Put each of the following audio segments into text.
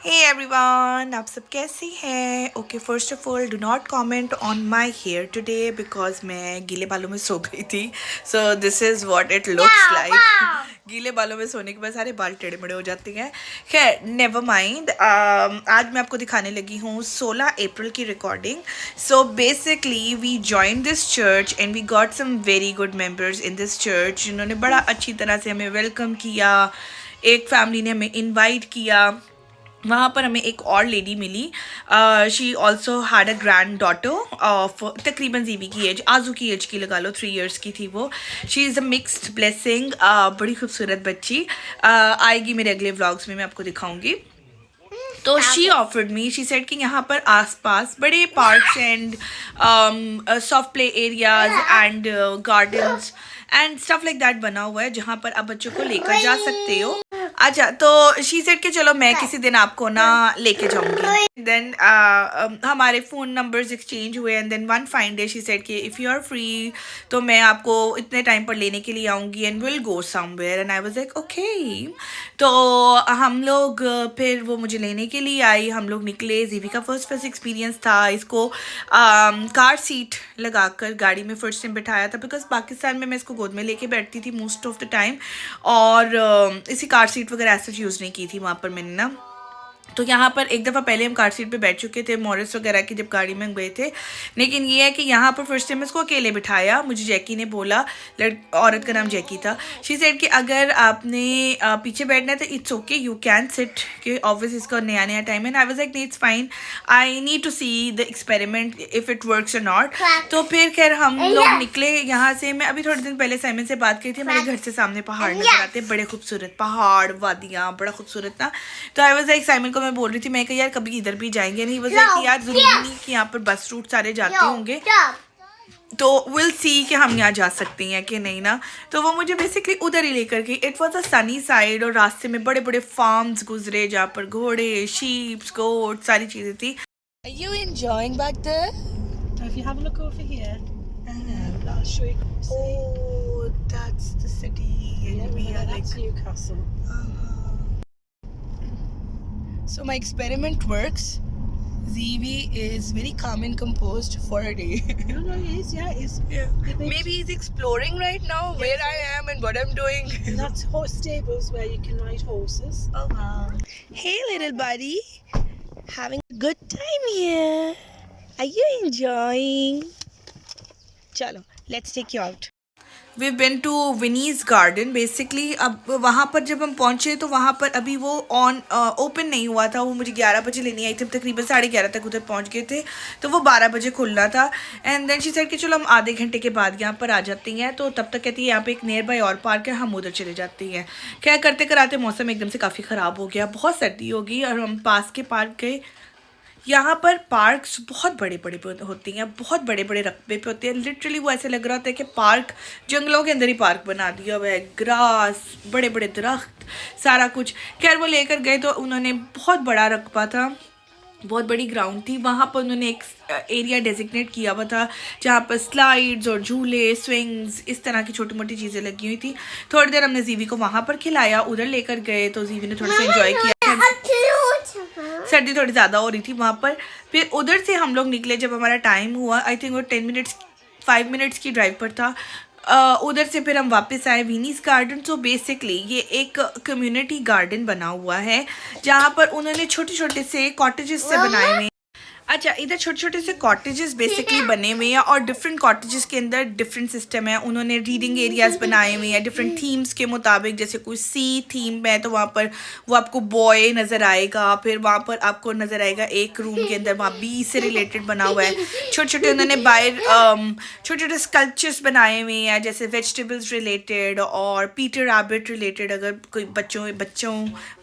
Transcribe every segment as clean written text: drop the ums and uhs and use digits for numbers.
Hey everyone, आप सब कैसे हैं? Okay, first of all do not comment on my here today because मैं गीले बालों में सो गई थी. So this is what it looks like. गीले बालों में सोने के बाद सारे बाल टेढ़े मेढ़े हो जाते हैं. खैर, नेवर माइंड. आज मैं आपको दिखाने लगी हूँ 16 अप्रैल की recording. So basically we join this church and we got some very good members in this church जिन्होंने बड़ा अच्छी तरह से हमें वेलकम किया. एक फैमिली ने हमें इनवाइट किया. वहाँ पर हमें एक और लेडी मिली. She also had a granddaughter of तकरीबन जीवी की एज, आजू की एज की लगा लो, 3 years की थी वो. She is a mixed blessing. बड़ी खूबसूरत बच्ची. आएगी मेरे अगले व्लॉग्स में, मैं आपको दिखाऊंगी. तो she offered me, she said कि यहाँ पर आसपास बड़े parks and soft play areas and gardens and stuff like that बना हुआ है जहाँ पर आप बच्चों को लेकर जा सकते हो. अच्छा, तो शी सेड कि चलो मैं किसी दिन आपको ना लेके जाऊंगी. देन हमारे फ़ोन नंबर्स एक्सचेंज हुए and then one fine day she said कि इफ़ यू आर फ्री तो मैं आपको इतने टाइम पर लेने के लिए आऊँगी and will go somewhere. And I was like okay. तो हम लोग फिर वो मुझे लेने के लिए आई. हम लोग निकले. जीवी का फर्स्ट एक्सपीरियंस था. इसको कार सीट लगाकर गाड़ी में फर्स्ट टाइम बिठाया था बिकॉज पाकिस्तान में मैं इसको गोद में लेके बैठती थी मोस्ट ऑफ द टाइम. और इसी कार सीट वगैरह ऐसे यूज़ नहीं की थी वहाँ पर मैंने ना. तो यहाँ पर एक दफ़ा पहले हम कार सीट पे बैठ चुके थे मॉरिस वगैरह की जब गाड़ी में गए थे. लेकिन ये है कि यहाँ पर फर्स्ट टाइम इसको अकेले बिठाया. मुझे जैकी ने बोला, औरत का नाम जैकी था. शी सेड कि अगर आपने पीछे बैठना है तो it's okay, you can sit. कि ऑब्वियस इसका नया नया टाइम है. I was like it's fine, I need to see the experiment if it works और नॉट. तो फिर खैर हम लोग निकले यहाँ से. मैं अभी थोड़े दिन पहले साइमन से बात की थी. हमारे घर से सामने पहाड़ नजर आते, बड़े खूबसूरत पहाड़, वादियाँ, बड़ा खूबसूरत था. तो आई वाज लाइक साइमन को मैं बोल रही थी, मैं कहा यार कभी इधर भी जाएंगे. नहीं, वाज लाइक यार जरूरी नहीं कि यहाँ पर बस रूट सारे जाते होंगे, तो विल सी कि हम यहाँ जा सकते हैं कि नहीं ना. तो वो मुझे बेसिकली उधर ही लेकर गई. It was a sunny side और रास्ते में बड़े बड़े फार्म्स गुजरे जहाँ पर घोड़े, शीप्स, गोट, सारी चीज़ें थी. Are you enjoying back there? If you have a look over here, that'll show you. Oh, that's the city. And we are like That's Newcastle. So my experiment works. Zivi is very calm and composed for a day. No, it is. Yeah, it is. Yeah. It makes- Maybe he's exploring right now where I am and what I'm doing. And that's horse stables where you can ride horses. Oh wow. Hey little buddy. Having a good time here. Are you enjoying? Chalo, let's take you out. We've been to Winnie's Garden. Basically अब वहाँ पर जब हम पहुँचे तो वहाँ पर अभी वो ओपन नहीं हुआ था. वो मुझे 11 बजे लेने आई थी. तकरीबन 11:30 तक उधर पहुँच गए थे. तो वो 12 बजे खुलना था. एंड देन शी सेड कि चलो हम आधे घंटे के बाद यहाँ पर आ जाती हैं. तो तब तक कहती है यहाँ पे एक नियर बाय और पार्क है, हम उधर चले जाती हैं. क्या करते कराते मौसम एकदम से काफ़ी ख़राब हो गया. बहुत सर्दी हो गई और हम पास के पार्क गए. यहाँ पर पार्क्स बहुत बड़े बड़े होती हैं, बहुत बड़े बड़े रकबे पे होते हैं. लिटरली वो ऐसे लग रहा होता है कि पार्क जंगलों के अंदर ही पार्क बना दिया हुआ है. ग्रास, बड़े बड़े दरख्त, सारा कुछ. खैर वो लेकर गए तो उन्होंने बहुत बड़ा रकबा था, बहुत बड़ी ग्राउंड थी. वहाँ पर उन्होंने एक एरिया डेजिग्नेट किया हुआ था जहाँ पर स्लाइड्स और झूले, स्विंग्स, इस तरह की छोटी मोटी चीज़ें लगी हुई थी. थोड़ी देर हमने जीवी को वहाँ पर खिलाया, उधर लेकर गए तो जीवी ने थोड़ा सा एंजॉय किया. सर्दी थोड़ी ज़्यादा हो रही थी वहाँ पर. फिर उधर से हम लोग निकले जब हमारा टाइम हुआ. आई थिंक वो 5 मिनट्स की ड्राइव पर था. उधर से फिर हम वापस आए विनीस गार्डन. सो बेसिकली ये एक कम्युनिटी गार्डन बना हुआ है जहाँ पर उन्होंने छोटे छोटे से कॉटेजेस से बनाए हुए. अच्छा, इधर छोटे छोटे से कॉटेजेस बेसिकली बने हुए हैं और डिफरेंट कॉटेजेस के अंदर डिफरेंट सिस्टम है. उन्होंने रीडिंग एरियाज बनाए हुए हैं डिफरेंट थीम्स के मुताबिक. जैसे कोई सी थीम है तो वहाँ पर वो आपको बॉय नज़र आएगा. फिर वहाँ पर आपको नज़र आएगा एक रूम के अंदर वहाँ बी से रिलेटेड बना हुआ है. छोटे छोटे उन्होंने बाहर छोटे छोटे स्कल्पचर्स बनाए हुए हैं जैसे वेजिटेबल्स रिलेटेड और पीटर रैबिट रिलेटेड. अगर कोई बच्चों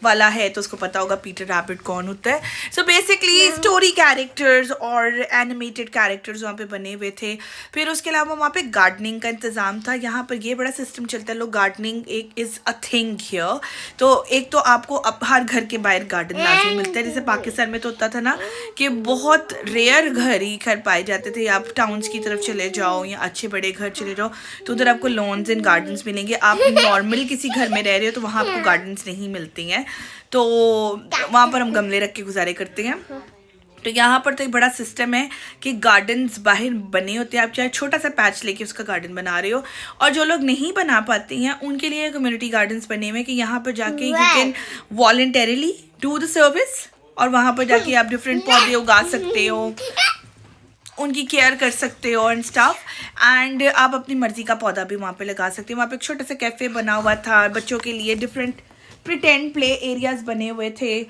वाला है तो उसको पता होगा पीटर रैबिट कौन होता है. So basically story character characters और एनिमेटेड कैरेक्टर्स वहाँ पे बने हुए थे। फिर उसके अलावा वहाँ पे गार्डनिंग का इंतज़ाम था। यहाँ पर ये बड़ा सिस्टम चलता है, लोग गार्डनिंग एक इज़ अ थिंग हियर। तो एक तो आपको अब हर घर के बाहर गार्डन लाजमी मिलता है। जैसे पाकिस्तान में तो होता था ना कि बहुत रेयर घर पाए जाते थे। आप टाउन्स की तरफ चले जाओ या अच्छे बड़े घर चले जाओ तो उधर आपको लॉन्स एंड गार्डन्स मिलेंगे। आप नॉर्मल किसी घर में रह रहे हो तो वहाँ आपको गार्डन्स नहीं मिलती हैं, तो वहाँ पर हम गमले रख के गुजारे करते हैं। तो यहाँ पर तो एक बड़ा सिस्टम है कि गार्डन्स बाहर बने होते हैं। आप चाहे छोटा सा पैच लेके उसका गार्डन बना रहे हो, और जो लोग नहीं बना पाते हैं उनके लिए कम्युनिटी गार्डन्स बने हुए हैं कि यहाँ पर जाके you can voluntarily do the service, और वहाँ पर जाके आप डिफरेंट पौधे उगा सकते हो, उनकी केयर कर सकते हो एंड स्टाफ, एंड आप अपनी मर्जी का पौधा भी वहाँ पे लगा सकते हो। वहाँ पे एक छोटा सा कैफ़े बना हुआ था बच्चों के लिए, डिफरेंट प्रिटेंड प्ले एरियाज बने हुए थे।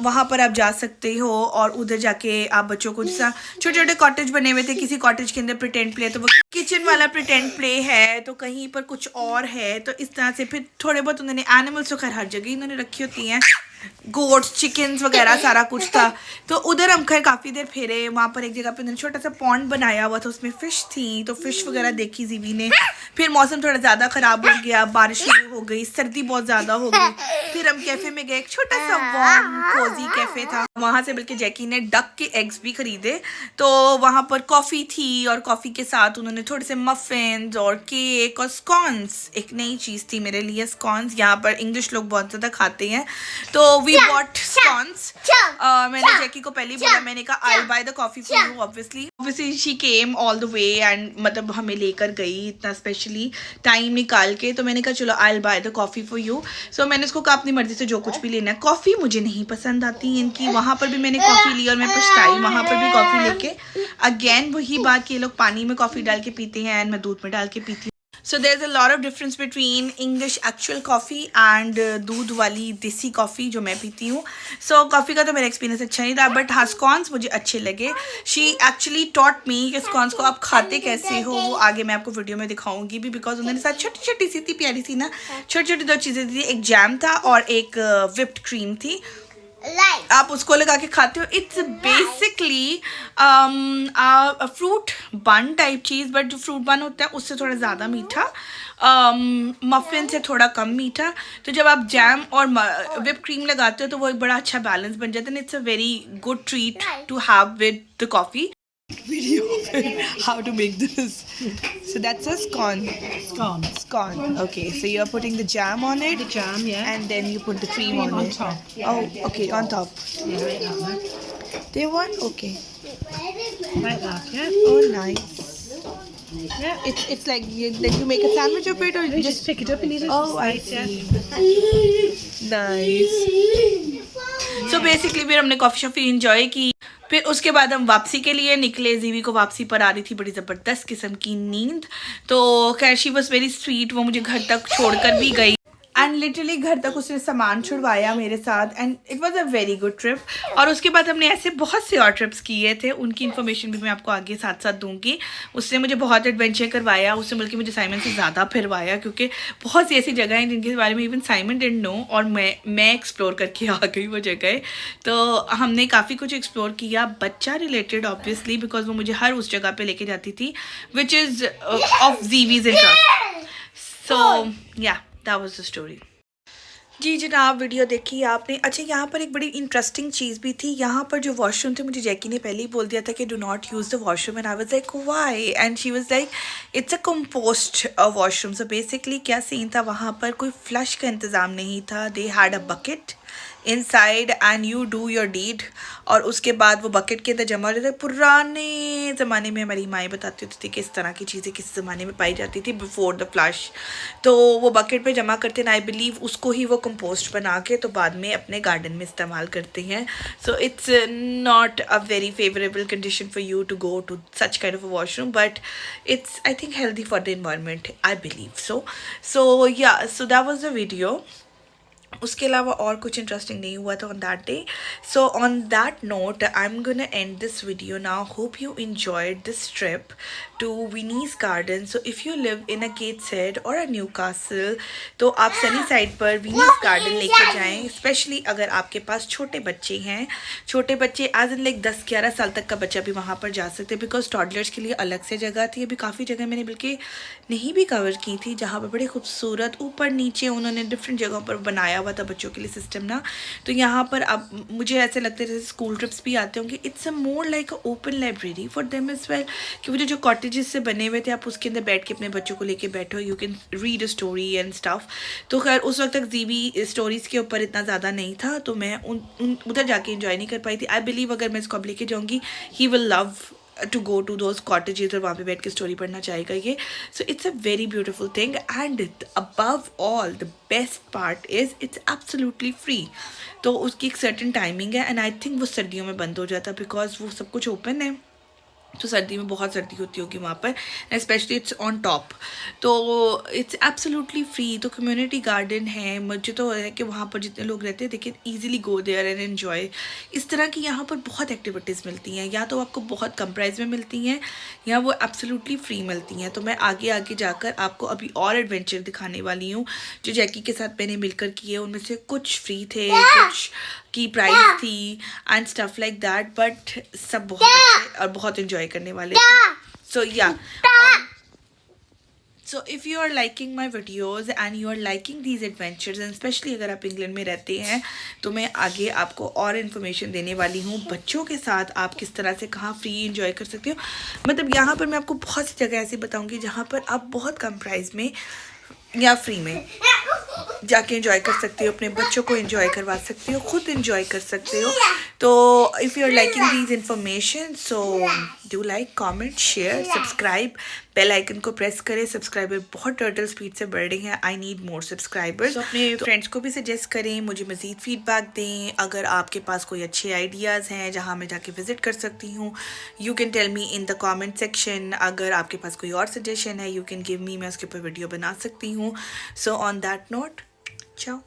वहाँ पर आप जा सकते हो और उधर जाके आप बच्चों को, जैसा छोटे छोटे कॉटेज बने हुए थे, किसी कॉटेज के अंदर प्रिटेंड प्ले, तो वो किचन वाला प्रिटेंड प्ले है, तो कहीं पर कुछ और है। तो इस तरह से फिर थोड़े बहुत उन्होंने एनिमल्स तो खैर हर जगह इन्होंने रखी होती हैं, गोट्स, चिकन्स वगैरह सारा कुछ था। तो उधर हम खैर काफ़ी देर फेरे। वहाँ पर एक जगह पे उन्होंने छोटा सा पॉन्ड बनाया हुआ था, उसमें फ़िश थी, तो फ़िश वगैरह देखी जीवी ने। फिर मौसम थोड़ा ज़्यादा ख़राब हो गया, बारिश शुरू हो गई, सर्दी बहुत ज़्यादा हो गई। फिर हम कैफ़े में गए, एक छोटा सा वार्म कोजी कैफ़े था, वहाँ से बल्कि जैकी ने डक के एग्स भी खरीदे। तो वहाँ पर कॉफ़ी थी और कॉफ़ी के साथ उन्होंने थोड़े से मफ़िन्स और केक और स्कॉन्स, एक नई चीज़ थी मेरे लिए स्कॉन्स। यहाँ पर इंग्लिश लोग बहुत ज़्यादा खाते हैं, तो वी बॉट स्कॉन्स। मैंने जैकी को पहले ही बोला, मैंने कहा I buy the coffee for you. Obviously she came all the way and मतलब हमें लेकर गई इतना स्पेशली टाइम निकाल के। तो मैंने कहा चलो I buy the coffee for you. So मैंने उसको कहा अपनी मर्जी से जो कुछ भी लेना है। कॉफ़ी मुझे नहीं पसंद आती इनकी, वहाँ पर भी मैंने कॉफ़ी ली और मैं पछताई। वहाँ पर भी कॉफ़ी लेके अगेन वही बात कि ये लोग पानी में कॉफ़ी डाल के पीते हैं एंड मैं दूध में डाल के पीती हूँ। So there's a lot of difference between English actual coffee and दूध वाली देसी कॉफ़ी जो मैं पीती हूँ। So कॉफ़ी का तो मेरा एक्सपीरियंस अच्छा नहीं रहा, बट हाँ स्कॉन्स मुझे अच्छे लगे। She actually taught me कि स्कॉन्स को आप खाते कैसे हो, वो आगे मैं आपको वीडियो में दिखाऊंगी भी, बिकॉज उन्होंने साथ छोटी छोटी सी थी, प्यारी सी ना, छोटी छोटी दो चीज़ें थी, एक जैम था और एक विप्ड क्रीम थी। आप उसको लगा के खाते हो। इट्स बेसिकली फ्रूट बन टाइप चीज़, बट जो फ्रूट बन होता है उससे थोड़ा ज़्यादा मीठा, मफ़िन से थोड़ा कम मीठा। तो जब आप जैम और विप क्रीम लगाते हो तो वो एक बड़ा अच्छा बैलेंस बन जाता है। It's a very good treat to have with the coffee. Video how to make this. So that's a scone. Scone. Okay, so you're putting the jam on it. The jam, yeah. And then you put the cream on it. Top. Oh, okay, on top. Yeah, like that one. They want okay. Like that, yeah. Oh, nice. Yeah. It's like you make a sandwich of it, or You just pick it up and eat it. Oh, I Nice, see. Nice. So basically फिर हमने coffee शॉफ़ी enjoy की। फिर उसके बाद हम वापसी के लिए निकले। जीवी को वापसी पर आ रही थी बड़ी ज़बरदस्त किस्म की नींद, तो खैर शी वॉज वेरी स्वीट, वो मुझे घर तक छोड़कर भी गई एंड लिटरली घर तक उसने सामान छुड़वाया मेरे साथ, and it was a very good trip. और उसके बाद हमने ऐसे बहुत से और ट्रिप्स किए थे, उनकी इन्फॉर्मेशन भी मैं आपको आगे साथ साथ दूंगी। उसने मुझे बहुत एडवेंचर करवाया, उसने बल्कि मुझे साइमन से ज़्यादा फिरवाया, क्योंकि बहुत सी ऐसी जगह हैं जिनके बारे में इवन साइमन डिडंट नो, और मैं एक्सप्लोर करके आ गई वो जगह। तो हमने काफ़ी कुछ एक्सप्लोर किया, बच्चा रिलेटेड ऑब्वियसली, बिकॉज वो मुझे हर उस जगह पर लेके जाती थी विच इज़ ऑफ जीवीज इंटरेस्ट। सो या that was the story. जी जनाब, वीडियो देखी आपने। अच्छा, यहाँ पर एक बड़ी इंटरेस्टिंग चीज़ भी थी। यहाँ पर जो वॉशरूम थे, मुझे जैकी ने पहले ही बोल दिया था कि do not use the washroom, and I was like why, and she was like it's a compost washroom. So basically क्या सीन था, वहाँ पर कोई फ्लश का इंतज़ाम नहीं था। They had a bucket inside and you do your deed, और उसके बाद वो बकेट के अंदर जमा हो जाता है। पुराने ज़माने में हमारी माएँ बताती होती थी कि इस तरह की चीज़ें किस ज़माने में पाई जाती थी बिफोर द फ्लश। तो वो बकेट पे जमा करते हैं, आई बिलीव उसको ही वो कंपोस्ट बना के तो बाद में अपने गार्डन में इस्तेमाल करते हैं। So it's not a very favourable condition for you to go to such kind of a washroom, but it's I think healthy for the environment, I believe so yeah, so that was the video. उसके अलावा और कुछ interesting नहीं हुआ था on that day. So on that note I am gonna end this video now. Hope you enjoyed this trip to Winnie's Garden. So if you live in a Gateshead or a Newcastle, तो आप sunny side पर Winnie's Garden लेकर जाएं, specially अगर आपके पास छोटे बच्चे हैं. छोटे बच्चे एज इन लाइक 10-11 साल तक का बच्चा भी वहाँ पर जा सकते हैं, बिकॉज टॉडलर्स के लिए अलग से जगह थी. अभी काफ़ी जगह मैंने बल्कि नहीं भी कवर की थी, जहाँ पर बड़े खूबसूरत ऊपर नीचे उन्होंने डिफरेंट जगहों पर बनाया हुआ था बच्चों के लिए सिस्टम ना. तो यहाँ पर अब मुझे ऐसे लगता है जैसे स्कूल ट्रिप्स भी आते होंगे. It's a more like a open library for them as well, कि वो जो कॉटेजेस से बने हुए थे आप उसके अंदर बैठ के अपने बच्चों को लेके बैठो, you can read a story and stuff. तो खैर उस वक्त तक जीबी स्टोरीज़ के ऊपर इतना ज़्यादा नहीं था, तो मैं उधर जाके इंजॉय नहीं कर पाई थी. आई बिलीव अगर मैं इसको अब लेके जाऊँगी, he will love to go to those cottages और वहाँ पे बैठ के स्टोरी पढ़ना चाहेगा ये. So it's a very beautiful thing and above all the best part is it's absolutely free. तो उसकी एक सर्टेन टाइमिंग है एंड आई थिंक वो सर्दियों में बंद हो जाता है बिकॉज वो सब कुछ ओपन है. तो सर्दी में बहुत सर्दी होती होगी वहाँ पर, स्पेशली इट्स ऑन टॉप. तो इट्स एब्सोल्युटली फ्री. तो कम्युनिटी गार्डन है. मुझे तो है कि वहाँ पर जितने लोग रहते हैं they can easily go there and enjoy. इस तरह की यहाँ पर बहुत एक्टिविटीज़ मिलती हैं, या तो आपको बहुत कम प्राइस में मिलती हैं या वो एब्सोल्युटली फ्री मिलती हैं. तो मैं आगे आगे जाकर आपको अभी और एडवेंचर दिखाने वाली हूँ जो जैकी के साथ मैंने मिलकर किए. उनमें से कुछ फ्री थे, कुछ की प्राइस थी and stuff like that, but सब बहुत अच्छे और बहुत एंजॉय करने वाले. So yeah, so if you are liking my videos and you are liking these adventures and specially अगर आप इंग्लैंड में रहते हैं, तो मैं आगे आपको और इन्फॉर्मेशन देने वाली हूँ बच्चों के साथ आप किस तरह से कहाँ फ्री इंजॉय कर सकते हो. मतलब यहाँ पर मैं आपको बहुत सी जगह ऐसी बताऊँगी जहाँ पर आप बहुत कम प्राइस में या फ्री में जाके एंजॉय कर सकते हो, अपने बच्चों को एंजॉय करवा सकते हो, खुद एंजॉय कर सकते हो. तो if you are liking these information, so do like, comment, share, subscribe. Bell icon को प्रेस करें. सब्सक्राइबर बहुत टर्टल स्पीड से बढ़ रही हैं. I need more subscribers. अपने फ्रेंड्स को भी सजेस्ट करें, मुझे मज़ीद फीडबैक दें. अगर आपके पास कोई अच्छे आइडियाज़ हैं जहाँ मैं जाके विज़िट कर सकती हूँ, you can tell me in the comment section. अगर आपके पास कोई और सजेशन है, यू कैन गिव मी, मैं उसके ऊपर वीडियो बना सकती हूँ. सो ऑन दैट नोट, ciao.